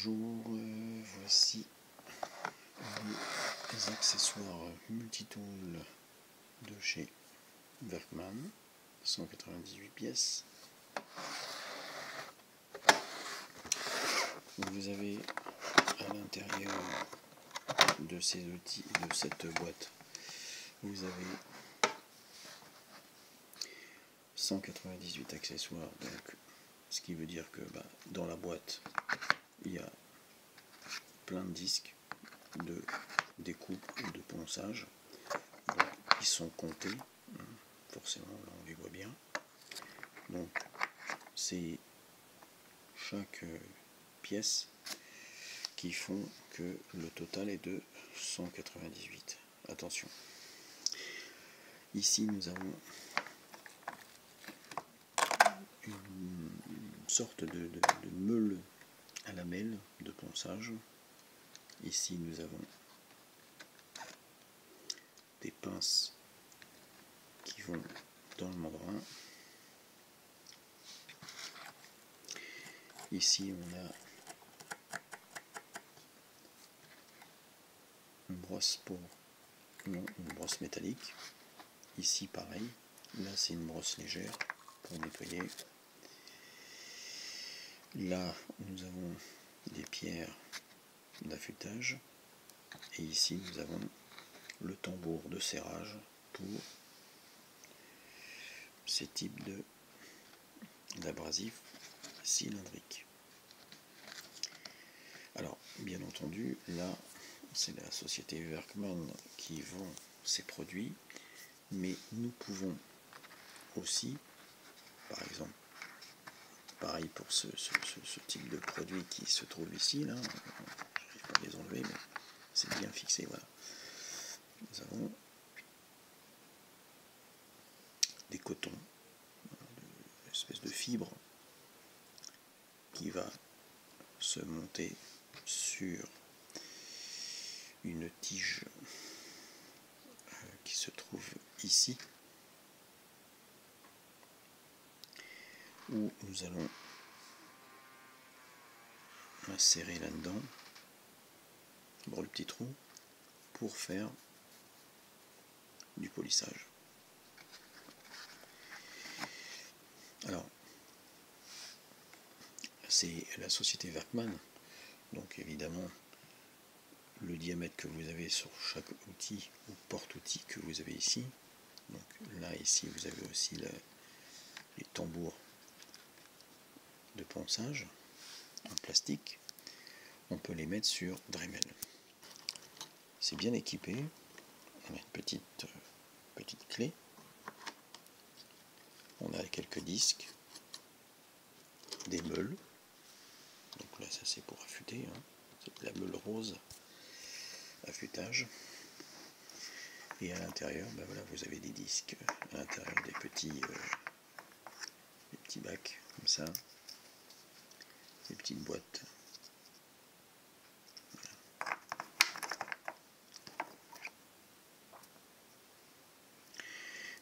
Bonjour, voici les accessoires multitool de chez Workman, 198 pièces. Vous avez à l'intérieur de ces outils, de cette boîte, vous avez 198 accessoires, donc ce qui veut dire que dans la boîte il y a plein de disques de découpe ou de ponçage. Donc, ils sont comptés, forcément là on les voit bien. Donc c'est chaque pièce qui font que le total est de 198. Attention. Ici nous avons une sorte de meule à lamelles de ponçage. Ici nous avons des pinces qui vont dans le mandrin. Ici on a une brosse une brosse métallique. Ici pareil, là c'est une brosse légère pour nettoyer. Là nous avons des pierres d'affûtage et ici nous avons le tambour de serrage pour ces types d'abrasifs cylindriques. Alors bien entendu là c'est la société Workman qui vend ces produits, mais nous pouvons aussi, par exemple, pareil pour ce type de produit qui se trouve ici, là, j'arrive pas à les enlever, mais c'est bien fixé, voilà. Nous avons des cotons, une espèce de fibre qui va se monter sur une tige qui se trouve ici, où nous allons insérer là-dedans, dans le petit trou, pour faire du polissage. Alors, c'est la société Workman, donc évidemment le diamètre que vous avez sur chaque outil ou porte-outil que vous avez ici. Donc là ici vous avez aussi les tambours de ponçage en plastique. On peut les mettre sur Dremel. C'est bien équipé. On a une petite clé. On a quelques disques, des meules. Donc là ça c'est pour affûter, hein. C'est de la meule rose affûtage. Et à l'intérieur, voilà, vous avez des disques à l'intérieur, des petits bacs comme ça, des petites boîtes. Voilà.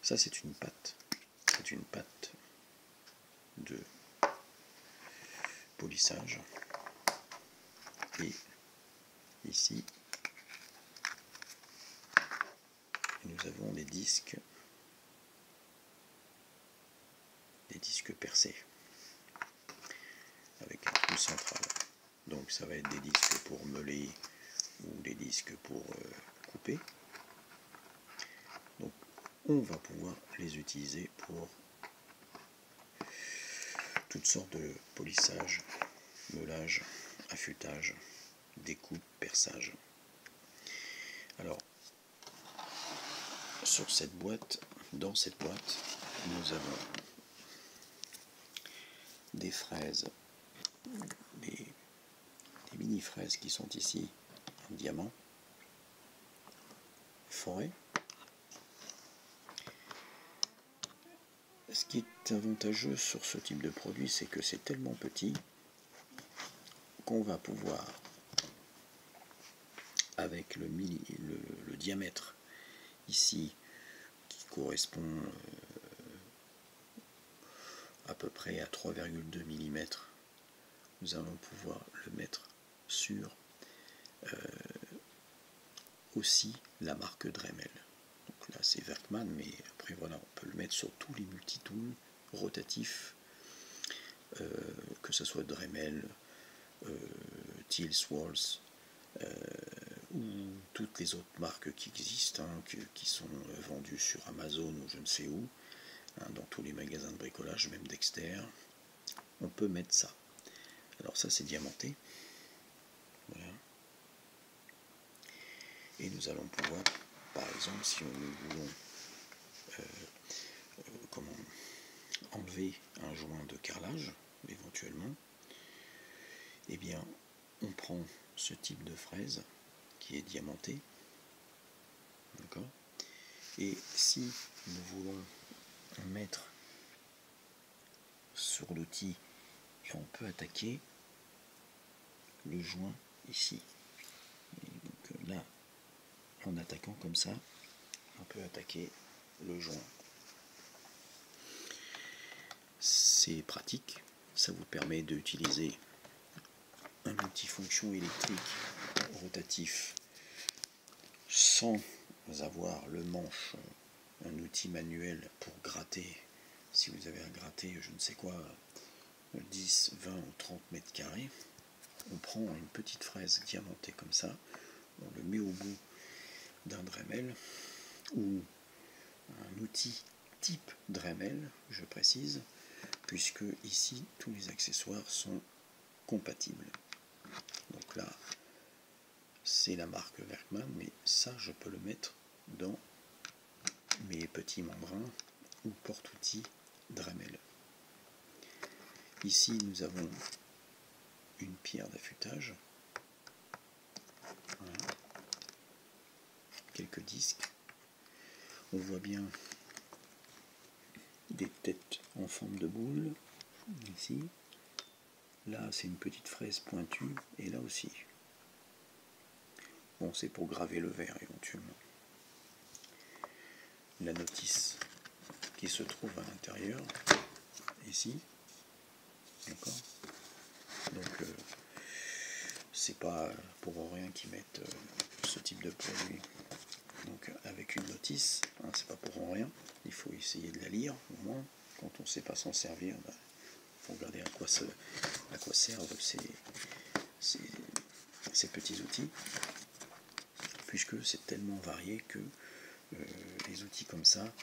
Ça c'est une pâte. C'est une pâte de polissage. Et ici, nous avons des disques percés avec un trou central. Donc ça va être des disques pour meuler ou des disques pour couper. Donc on va pouvoir les utiliser pour toutes sortes de polissage, meulage, affûtage, découpe, perçage. Alors sur cette boîte, dans cette boîte, nous avons des fraises, des mini fraises qui sont ici en diamant, forêt. Ce qui est avantageux sur ce type de produit, c'est que c'est tellement petit qu'on va pouvoir, avec le diamètre ici qui correspond à peu près à 3,2 mm, nous allons pouvoir le mettre sur aussi la marque Dremel. Donc là c'est Workman, mais après voilà, on peut le mettre sur tous les multitools rotatifs, que ce soit Dremel, Teals, Walls, ou toutes les autres marques qui existent, qui sont vendues sur Amazon ou je ne sais où, dans tous les magasins de bricolage, même Dexter. On peut mettre ça. Alors ça c'est diamanté. Voilà. Et nous allons pouvoir, par exemple, si nous voulons enlever un joint de carrelage, éventuellement, eh bien, on prend ce type de fraise qui est diamantée, d'accord, et si nous voulons mettre sur l'outil, on peut attaquer le joint ici. Et donc là, en attaquant comme ça, on peut attaquer le joint. C'est pratique, ça vous permet d'utiliser un multifonction électrique rotatif sans avoir le manche, un outil manuel pour gratter, si vous avez à gratter je ne sais quoi, 10, 20 ou 30 mètres carrés. On prend une petite fraise diamantée comme ça, on le met au bout d'un Dremel ou un outil type Dremel, je précise, puisque ici tous les accessoires sont compatibles. Donc là c'est la marque Workman, mais ça je peux le mettre dans mes petits membrins ou porte-outils Dremel. Ici nous avons une pierre d'affûtage, voilà. Quelques disques, on voit bien des têtes en forme de boule ici, là c'est une petite fraise pointue, et là aussi. Bon, c'est pour graver le verre éventuellement. La notice qui se trouve à l'intérieur, ici, d'accord. Donc c'est pas pour rien qu'ils mettent ce type de produit. Donc avec une notice, c'est pas pour rien. Il faut essayer de la lire au moins. Quand on ne sait pas s'en servir, il faut regarder à quoi servent ces petits outils, puisque c'est tellement varié que les outils comme ça,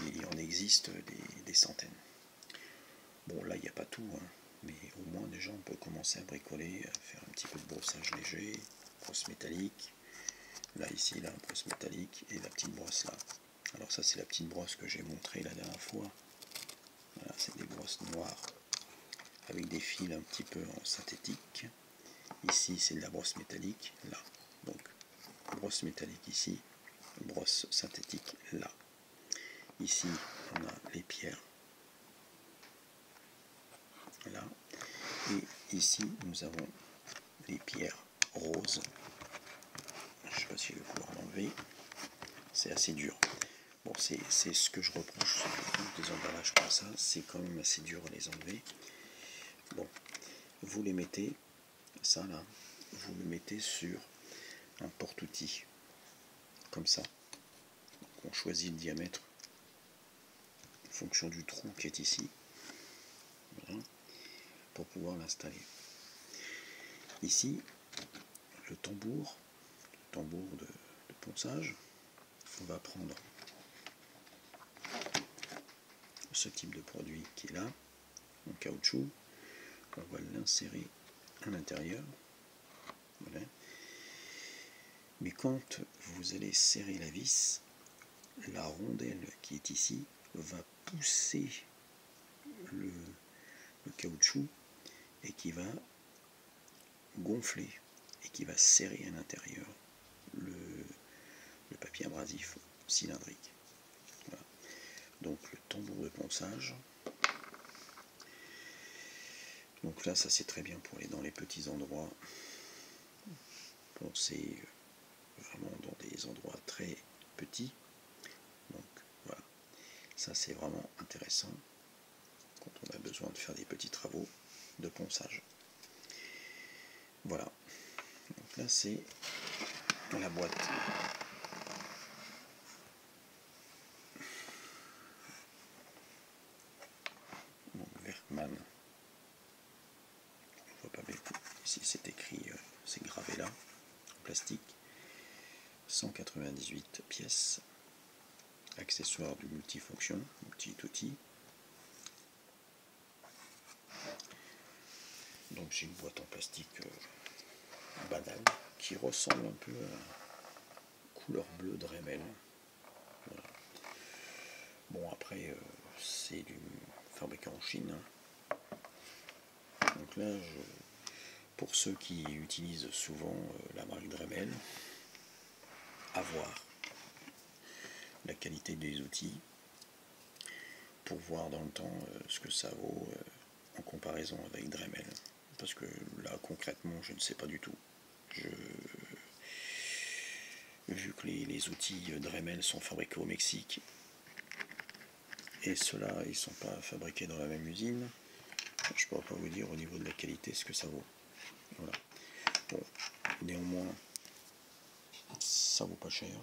il en existe des centaines. Bon, là il n'y a pas tout, mais au moins déjà on peut commencer à bricoler, à faire un petit peu de brossage léger, brosse métallique. Là ici, là, brosse métallique, et la petite brosse là. Alors ça c'est la petite brosse que j'ai montrée la dernière fois. Voilà, c'est des brosses noires avec des fils un petit peu en synthétique. Ici c'est de la brosse métallique, là. Donc brosse métallique ici, brosse synthétique là. Ici on a les pierres, là. Et ici nous avons les pierres roses. Je ne sais pas si je vais pouvoir l'enlever. C'est assez dur. Bon, c'est ce que je reproche sur des emballages comme ça, c'est quand même assez dur à les enlever. Bon, vous les mettez, ça là, vous le mettez sur un porte-outil, comme ça. Donc, on choisit le diamètre en fonction du trou qui est ici, voilà, pour pouvoir l'installer. Ici, le tambour de ponçage, on va prendre ce type de produit qui est là, en caoutchouc, on va l'insérer à l'intérieur, voilà. Mais quand vous allez serrer la vis, la rondelle qui est ici va pousser le caoutchouc et qui va gonfler et qui va serrer à l'intérieur le papier abrasif cylindrique. Voilà. Donc le tambour de ponçage. Donc là, ça c'est très bien pour aller dans les petits endroits. Poncer vraiment dans des endroits très petits. Donc voilà, ça c'est vraiment intéressant quand on a besoin de faire des petits travaux. de ponçage. Voilà. Donc là c'est la boîte. Donc Werkmann. On voit pas bien. Ici c'est écrit, c'est gravé là, en plastique. 198 pièces. Accessoires du multifonction, petit outil. Donc j'ai une boîte en plastique banale qui ressemble un peu à la couleur bleue Dremel. Voilà. Bon après c'est du fabriqué en Chine. Donc là pour ceux qui utilisent souvent la marque Dremel, à voir la qualité des outils pour voir dans le temps ce que ça vaut en comparaison avec Dremel. Parce que là concrètement je ne sais pas du tout. Vu que les outils Dremel sont fabriqués au Mexique et ceux-là ils ne sont pas fabriqués dans la même usine, je ne pourrais pas vous dire au niveau de la qualité ce que ça vaut. Voilà. Bon, néanmoins ça vaut pas cher.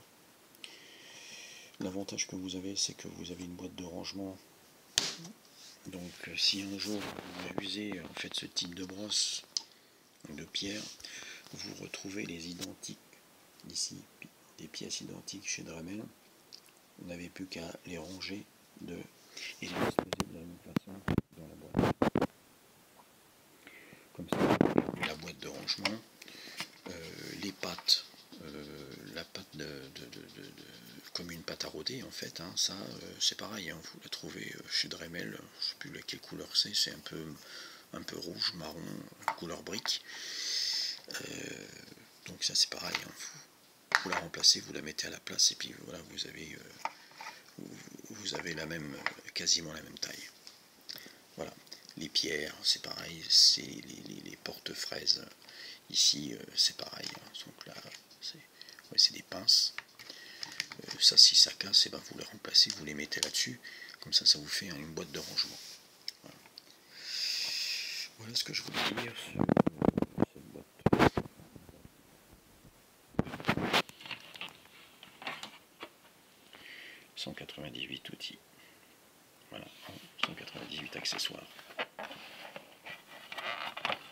L'avantage que vous avez, c'est que vous avez une boîte de rangement. Donc si un jour vous usez en fait ce type de brosse de pierre, vous retrouvez les identiques ici, des pièces identiques chez Dremel. Vous n'avez plus qu'à les ranger et les disposer de la même façon dans la boîte. Comme ça, la boîte de rangement, les pattes, la pâte comme une pâte à rôder en fait, hein, ça c'est pareil, hein, vous la trouvez chez Dremel, je ne sais plus laquelle couleur c'est un peu rouge, marron, couleur brique. Donc ça c'est pareil, hein, vous la remplacez, vous la mettez à la place et puis voilà, vous avez quasiment la même taille. Voilà. Les pierres, c'est pareil, c'est les porte-fraises. Ici, c'est pareil. Donc là, c'est des pinces. Ça, si ça casse, et ben vous les remplacez, vous les mettez là-dessus. Comme ça, ça vous fait une boîte de rangement. Voilà, voilà ce que je voulais dire sur cette boîte. 198 outils. Voilà, 198 accessoires.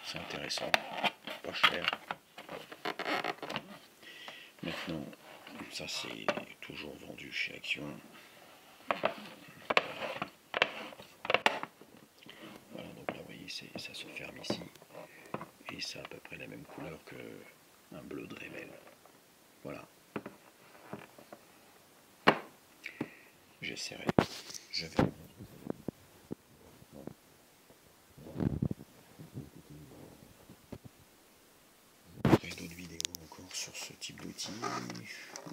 C'est intéressant, pas cher. Maintenant, ça c'est toujours vendu chez Action. Voilà, donc là vous voyez, ça se ferme ici. Et ça a à peu près la même couleur qu'un bleu Dremel. Voilà. J'essaierai. Je vais. Je ferai d'autres vidéos encore sur ce type d'outil.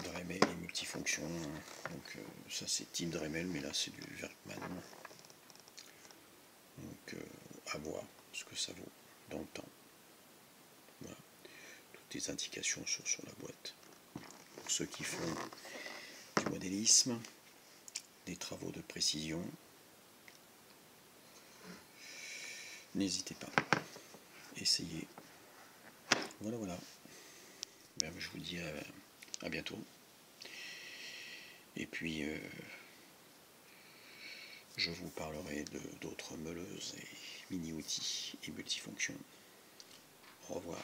Dremel et multifonction. Donc ça c'est type Dremel, mais là c'est du Werkmann. Donc à voir ce que ça vaut dans le temps. Voilà. Toutes les indications sont sur la boîte. Pour ceux qui font du modélisme, des travaux de précision, n'hésitez pas, essayez. Voilà, voilà. Ben, je vous dis à bientôt. Et puis, je vous parlerai d'autres meuleuses et mini-outils et multifonctions. Au revoir.